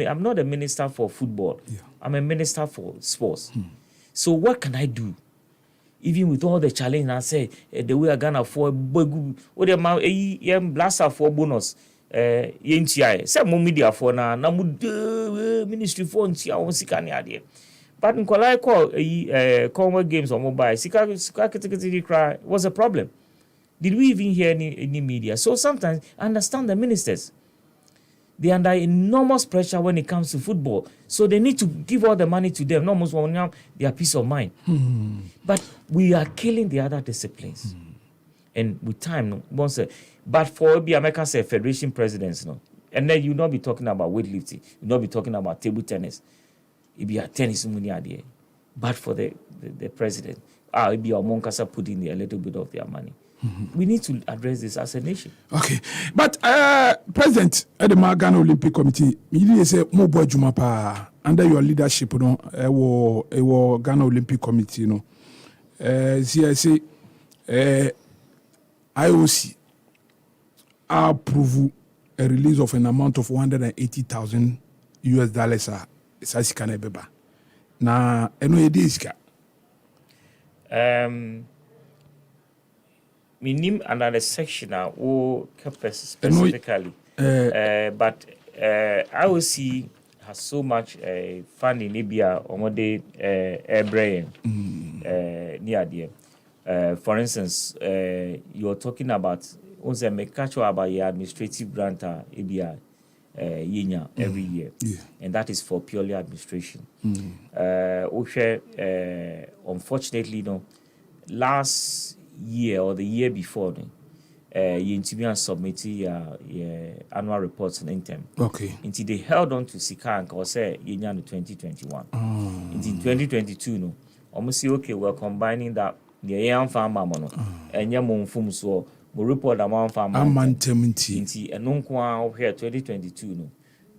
minister for football. Yeah. I'm a minister for sports. So what can I do? Even with all the challenge, I say the way I gonna for what the amount blaster for bonus, some media for na ministry for ntia but in call Conway games on mobile, cry was a problem. Did we even hear any media? So sometimes I understand the ministers. They are under enormous pressure when it comes to football. So they need to give all the money to them, almost now their peace of mind. But we are killing the other disciplines. And with time, but for the American Federation presidents, and then you'll not be talking about weightlifting, you'll not be talking about table tennis. It'll be a tennis money idea. But for the president, it'll be a Moncasa putting a little bit of their money. We need to address this as a nation. Okay. But President at the Ghana Olympic Committee, you say more boy Jumapa under your leadership, Ghana Olympic Committee, CIC IOC approve a release of an amount of $180,000 saa sika na ɛbɛba na ɛno yɛdi sika minim another section or specifically but IOC has so much funding Libya or the brain near there. For instance, you're talking about also make catch about your administrative grant Libya every year, and that is for purely administration. Unfortunately, no, last year or the year before, you interview and submit your annual reports in term. Okay. Until they held on to Sika and say in 2021. Until 2022, no, almost say okay, we're combining that the young farmer mono and your mum fum so we report amount farmer. Until and no here 2022, no.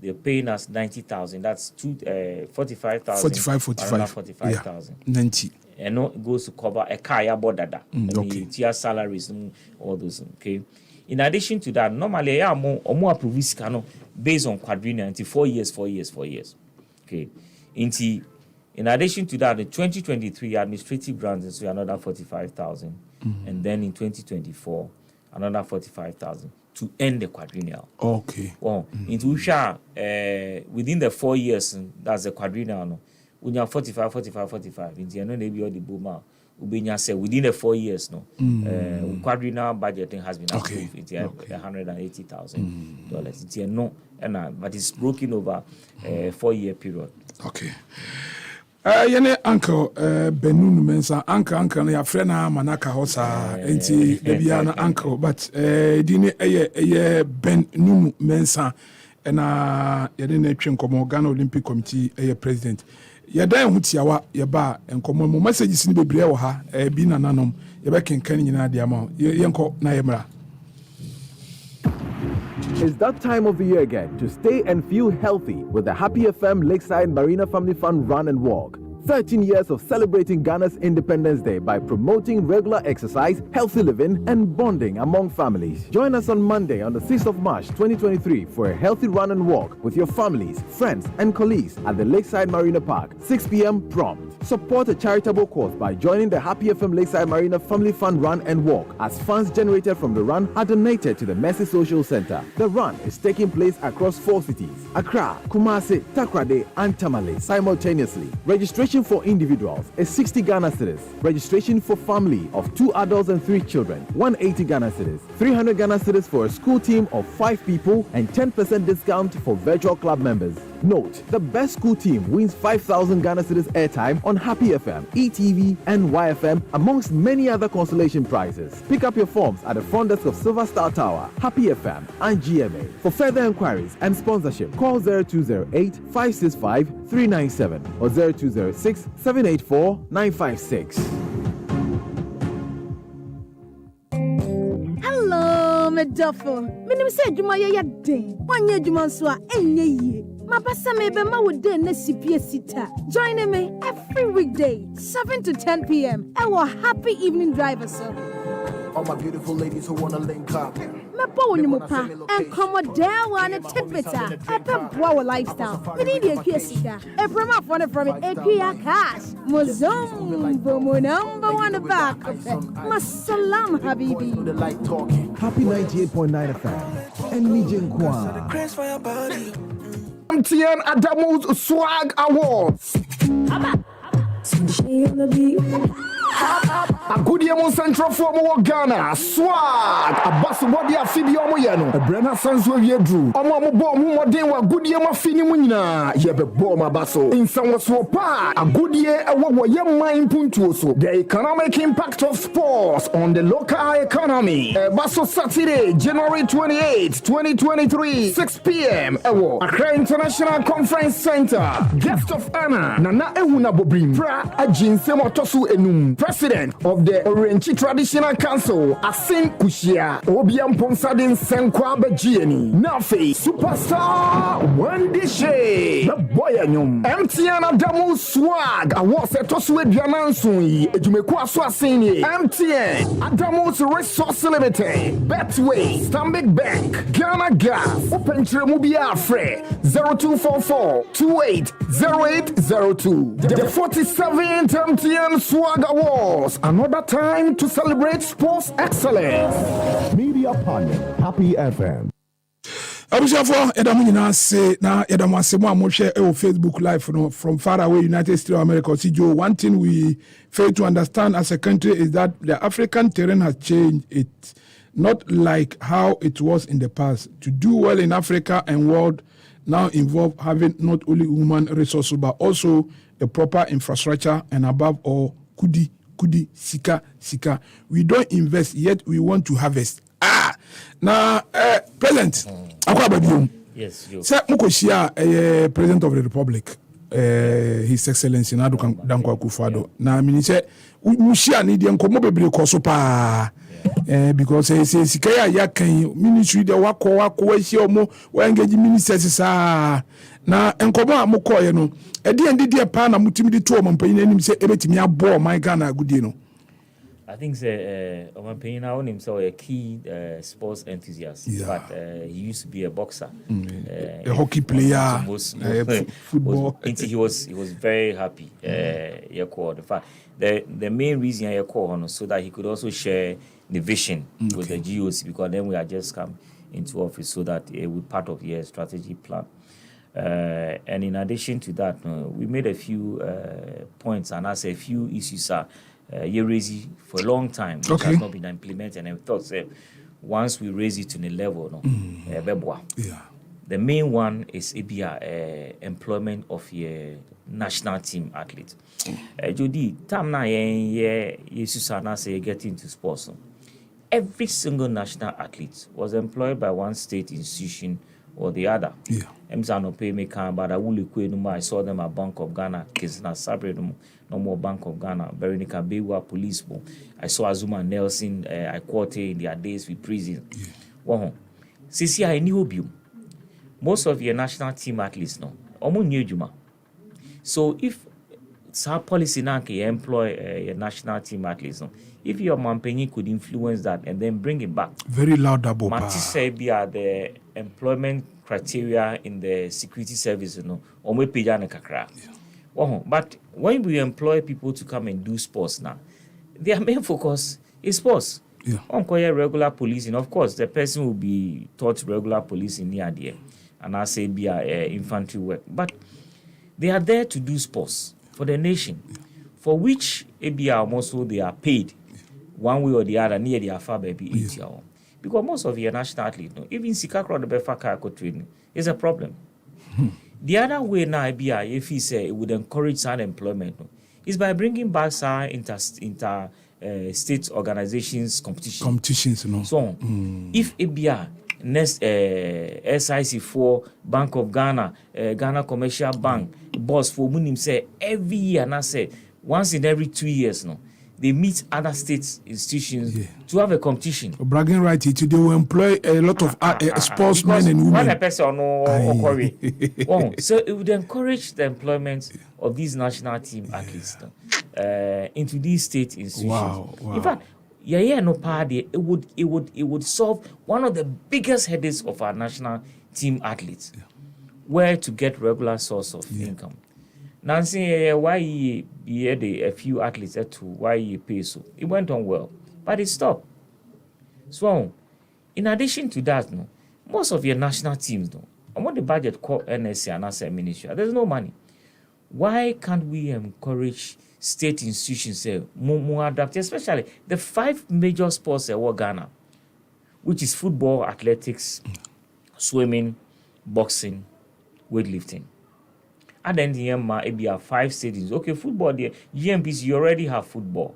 They're paying us 90,000. That's 45,000. 45,000. 90. And no, it goes to cover a kaya bodada. Okay. Tier salaries, all those. Okay. In addition to that, normally more approve based on quadrennial until 4 years. Okay. In addition to that, the 2023 administrative grants is another 45,000, and then in 2024 another 45,000 to end the quadrennial. Okay. Well, into within the 4 years, that's the quadrennial. No, when you're 45. In the end, maybe all the boomer. Say within the 4 years, no, quadrennial budgeting has been approved. It's $180,000. It's no, but it's broken over a 4-year period. Okay. Yene uncle Nunoo Mensah uncle na yafre na manaka hosa enti bia na uncle but dine eye Nunoo Mensah na yene na twen komo Ghana Olympic Committee president yɛdan ho tiawa yɛba enkomo mo messages ni bebre wo ha bi na nanom yɛbɛkenkan nyina de ama yɛnkɔ na yɛmra. It's that time of the year again to stay and feel healthy with the Happy FM Lakeside Marina Family Fun Run and Walk. 13 years of celebrating Ghana's Independence Day by promoting regular exercise, healthy living, and bonding among families. Join us on Monday on the 6th of March 2023 for a healthy run and walk with your families, friends, and colleagues at the Lakeside Marina Park, 6 p.m. prompt. Support a charitable cause by joining the Happy FM Lakeside Marina Family Fun Run and Walk as funds generated from the run are donated to the Mensah Social Center. The run is taking place across 4 cities, Accra, Kumasi, Takrade, and Tamale simultaneously. Registration for individuals is 60 Ghana cedis. Registration for family of 2 adults and 3 children, 180 Ghana cedis. 300 Ghana cedis for a school team of 5 people and 10% discount for virtual club members. Note, the best school team wins 5,000 Ghana cedis airtime on Happy FM, ETV, and YFM, amongst many other consolation prizes. Pick up your forms at the front desk of Silver Star Tower, Happy FM, and GMA. For further inquiries and sponsorship, call 0208 565 397 or 0206 784 956. Hello, Meduffo. Minim say adwuma ye den. Wanye adwuma nso a enye yie. Mabasa mebe ma wo den na sipie sita. Join me every weekday 7 to 10 p.m. Our happy evening driver, sir. All my beautiful ladies who wanna link up. Mepo wonimupa and commodore one tidbita. Epe boa lifestyle. We need a kiesika. A promo for from it. Ekia cash. Mozum bomo number one back. Masalam habibi. Happy 98.9 FM. And Mijin Kwa. MTN Adamu's Swag Awards. A good year on Central Form Ghana. Swag. A bass body of Fibio Moyano. A Brenna Sans will ye drew. A mama bomb more day were good year my finimuna. Ye be bomb a basso. In some swapa. A good year a what young mind puntuoso. The economic impact of sports on the local economy. A basso Saturday, January 28, 2023, 6 p.m. Accra International Conference Center. Guest of honor Nana Ehuna Bobrim. Pra Ajin Semotosu Enum. President of of the Orange Traditional Council, Asin Kushia, Obiam Ponsadin Senkwa Bejieni, Nafi, Superstar, Wendy Shea, the Boyanyum, MTN Adamu Swag, I was a Toswe Dianansui, Ejumekwa Swasini, MTN, Adamu's Resource Limited, Betway, Stambik Bank, Ghana Gas, Open Tremubia Fre, 0244 280802. The 47th MTN Swag Awards, another time to celebrate sports excellence. Media partner, Happy FM. Abusafo edamu nyina se na edamu asemu amohwe e Facebook live from far away United States of America. Joe, one thing we fail to understand as a country is that the African terrain has changed. It's not like how it was in the past. To do well in Africa and world now involve having not only human resources but also a proper infrastructure and above all kudi sika. We don't invest yet we want to harvest. Now President yes, sir mukoshia President of the Republic His Excellency Nadu Dankwa Akufo-Addo na minise mushia ni de nkomo bebre koso pa because say sikaya yakan ministry de wako ahia omo wa engage ministers sa na nkomo amokoye no e de pa na mutimi de to omo mpanyin anim se ebetimi abo my Ghana agudie no. I think Oman now himself a key sports enthusiast, but he used to be a boxer, a hockey player, football. He was very happy. The fact the main reason I call on so that he could also share the vision with the GOC, because then we had just come into office so that it would part of the strategy plan. And in addition to that, we made a few points and asked a few issues you raise it for a long time, which has not been implemented. And we thought, once we raise it to the level, the main one is employment of your national team athletes. Jody, time now, say get into sports. Every single national athlete was employed by one state institution or the other. Mensah no pay me can, but I saw them at Bank of Ghana, Kisna Sabre, no more Bank of Ghana, Veronica Bewa Police. I saw Azuma Nelson, I quote in their days with prison. Sisi I knew you. Most of your national team athletes no. Omo new juma. So if some policy now can employ your national team athletes no. If your Mampenyi could influence that and then bring it back. Very loud double. Matisse be the employment criteria in the security service, but when we employ people to come and do sports now, their main focus is sports. Regular policing, of course, the person will be taught regular policing near there, and I say be infantry work, but they are there to do sports for the nation, for which also they are paid one way or the other near their far baby 80 hours. Because most of your national athletes, even Sikakro the Befaka training is a problem. The other way now, if he say it would encourage unemployment, is by bringing back some state organizations competitions. So, if ABI next SIC4 Bank of Ghana, Ghana Commercial Bank, boss for Munim say every year, and I say once in every 2 years, they meet other state institutions to have a competition. Bragging right, they will employ a lot of sportsmen and women. One person so it would encourage the employment of these national team athletes into these state institutions. Wow. In fact, no party. It would solve one of the biggest headaches of our national team athletes, where to get regular source of income. Nancy, why he had a few athletes to why he pay so. It went on well, but it stopped. So, in addition to that, most of your national teams, I want the budget called NSC and NASA Ministry. There's no money. Why can't we encourage state institutions more adapt, especially the 5 major sports in Ghana, which is football, athletics, swimming, boxing, weightlifting. And then the maybe 5 stadiums. Okay, football there. GMPs, you already have football.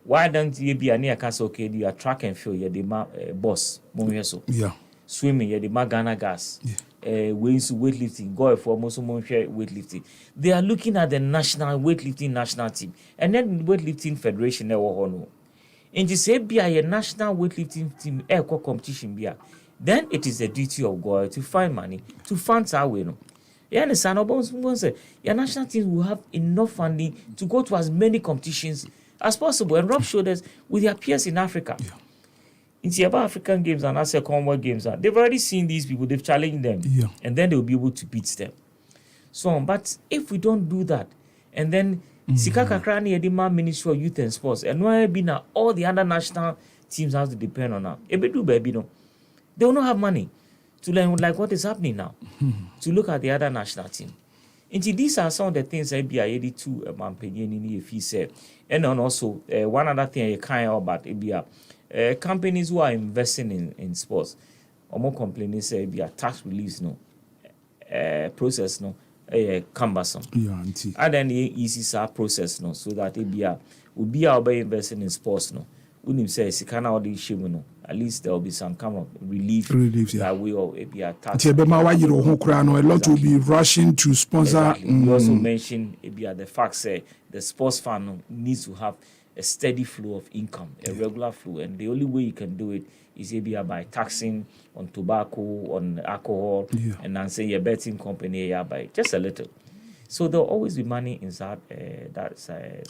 Why don't you be near castle? Okay, you are track and field, you're the boss. Yeah. Swimming, you're the Ghana gas. weightlifting, go for most weightlifting. They are looking at the weightlifting national team, and then weightlifting federation no. And you say be a national weightlifting team competition then it is the duty of God to find money to fund our way. You understand? Your national team will have enough funding to go to as many competitions as possible and rub shoulders with their peers in Africa. Yeah. It's about African games and as Commonwealth games. They've already seen these people, they've challenged them, and then they'll be able to beat them. So, but if we don't do that, and then Sikaka Krani Edima Ministry of Youth and Sports, and why be now all the other national teams have to depend on now. Ebedu baby no. They will not have money to learn like what is happening now. To look at the other national team. And these are some of the things I be able to if he said. And then also one other thing I kind of about companies who are investing in sports, or more complaining say be a tax reliefs process cumbersome. And then the easy process so that will be investing in sports when you say all these shame at least there will be some kind of relief that way or be a tax. A lot will be rushing to sponsor. Exactly. You also mentioned the fact say the sports fund needs to have a steady flow of income, a regular flow, and the only way you can do it is by taxing on tobacco, on alcohol, and then say your betting company by just a little. So there'll always be money inside that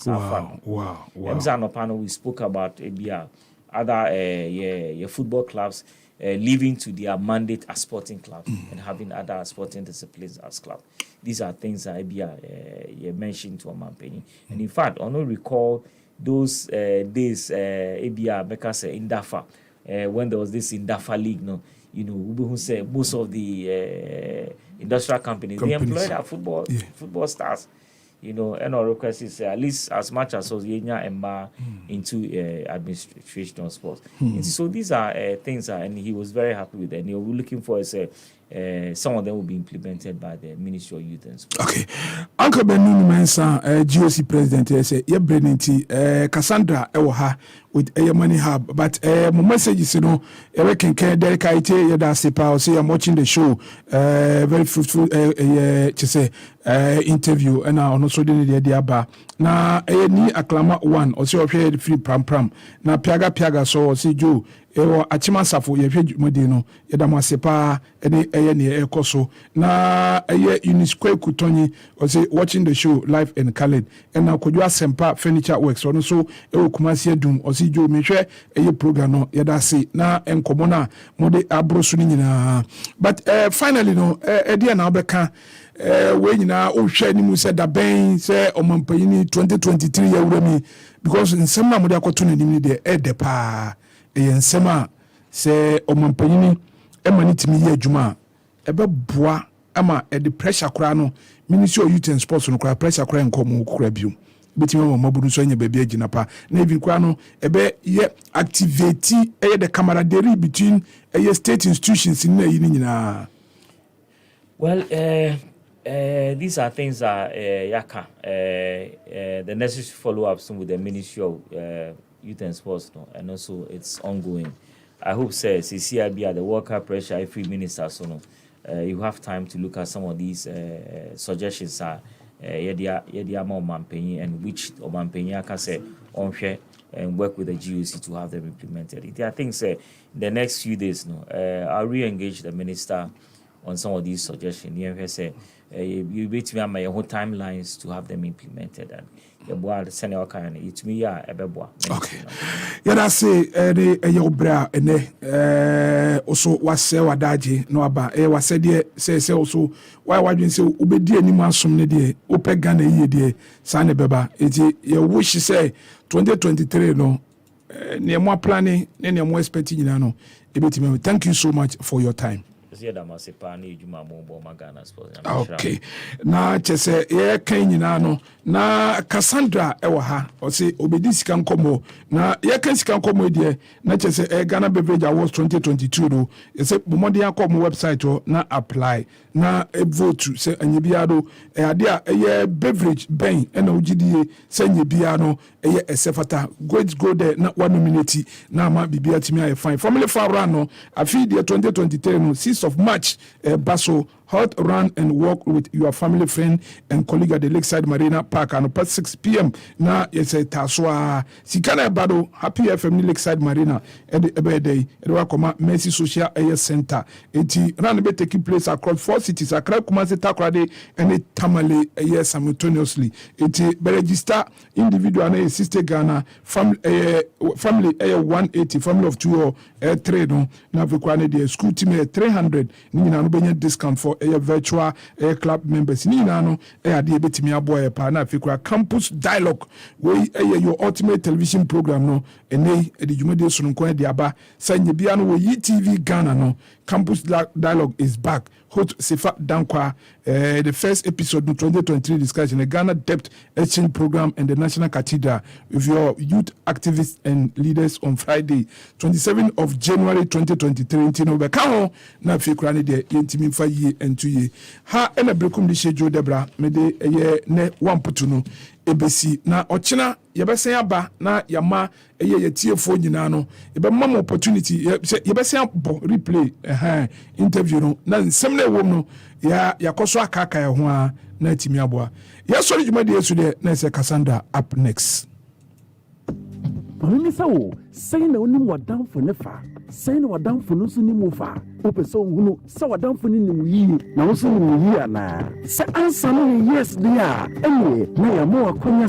fund. Wow. We spoke about other football clubs leaving to their mandate as sporting clubs and having other sporting disciplines as clubs. These are things that you mentioned to Omanpenyi. And in fact, I don't recall those days in Dafa when there was this Indafa League, who say most of the industrial companies they employ their football stars, and our request is at least as much as Yenya Emma into administration of sports. And so these are things and he was very happy with it. And we're looking for some of them will be implemented by the Ministry of Youth and Sports. Okay. Uncle Nunoo Mensah, GOC president, say you're bringing Cassandra Ewaha with a money hub, but my message is I can Derek Aite Yada say I'm watching the show, very fruitful interview, and I also did the Diaba. Na ni aklama one or say free pram na piaga so see Joe ewo achima safo ye hwe dwumade no yeda mo asepa ene ne ekoso na Unisquare Kutonyi or say watching the show live in Khaled and na kodwa Asempa Furniture Works or no so ewo Kumasi Adum or see Joe me hwe program no yeda se na enkomo na mode abrosu ni nyina but finally no dia na obeka we nyina o hwe ni mu se da ben se Omanpanyi 2023 ya wurami because nsem na mode akoto na nim ni de edepa nsem a se Omanpanyi emani timi ye adwuma ebeboa ama the pressure kura no Ministry of Youth and Sports no kura pressure kura nkomo kura biu betimi mo maburu so anya baabi agina pa na even kura no ebe ye activate the camaraderie between state institutions in na yi nyina. Well, these are things that the necessary follow-ups with the Ministry of Youth and Sports, and also it's ongoing. I hope, CCIB at the World Cup pressure, every minister, you have time to look at some of these suggestions. Omanpanyi and which Omanpanyi can say on share and work with the GOC to have them implemented. I think, the next few days, I'll re-engage the minister on some of these suggestions. You wait me on my own timelines to have them implemented and send our kind it me okay. Yeah, say obra also was say wadaji no aba was said say also why wadwin say ubedi anim asom ne de opega na yie de sane beba eti ye wish say 2023 no ne mo planning ne mo expect nyina no ebetime. Thank you so much for your time. Okay. Na chese ye kan nyina no na Cassandra ewa ha ose obedi sika nkomo na yeka sika nkomo die na chese Ghana Beverage Awards 2022 do yese bomode akom website o na apply na vote se anyebia do ade a beverage ben na ugidie se anyebia no esefata go there na one nominate na ma bibia timi ay fine family far run no afi die 2023 no 6th of March baso hot run and walk with your family friend and colleague at the Lakeside Marina Park and past 6 p.m. na yese taswa sikana bado Happy FM Lakeside Marina at the ebede edwa Mercy Social Air Center enti run be taking place across 4 cities Accra, Kumasi, Takoradi and Tamale simultaneously enti be register individual and sister Ghana family 180 family of 2 or 3 no na vekwane the school team 300 ni na no benya discount for virtual club members ni na no ade betimi aboy pa na fikura campus dialogue we your ultimate television program no ene the jumade so nko de aba sanye bia no we TV Ghana no campus dialogue is back hot Sifa Dankwa the first episode in 2023 discussion the Ghana Debt Exchange Program and the National Cathedral with your youth activists and leaders on Friday 27th of January 2023 ntino be ka na fikura ne de yentimi fa yi entuye ha ena brekum di schedule debra me de ne Wamputu no ebesi na ochina yebesen aba na yama yetiefo nyina no ebemma mo opportunity yebesen abo replay interview no na nsem na ewom no yakoso akaka ya ho a na timi aboa yesori jumadi yesu de na se Cassandra up next. Mami sawo say na onim wadamfo ne fa say na wadamfo no so nim fa opeso hunu say wadamfo ni nim yi na wo so nim yi ana say answer no yes dia na ya mo akonya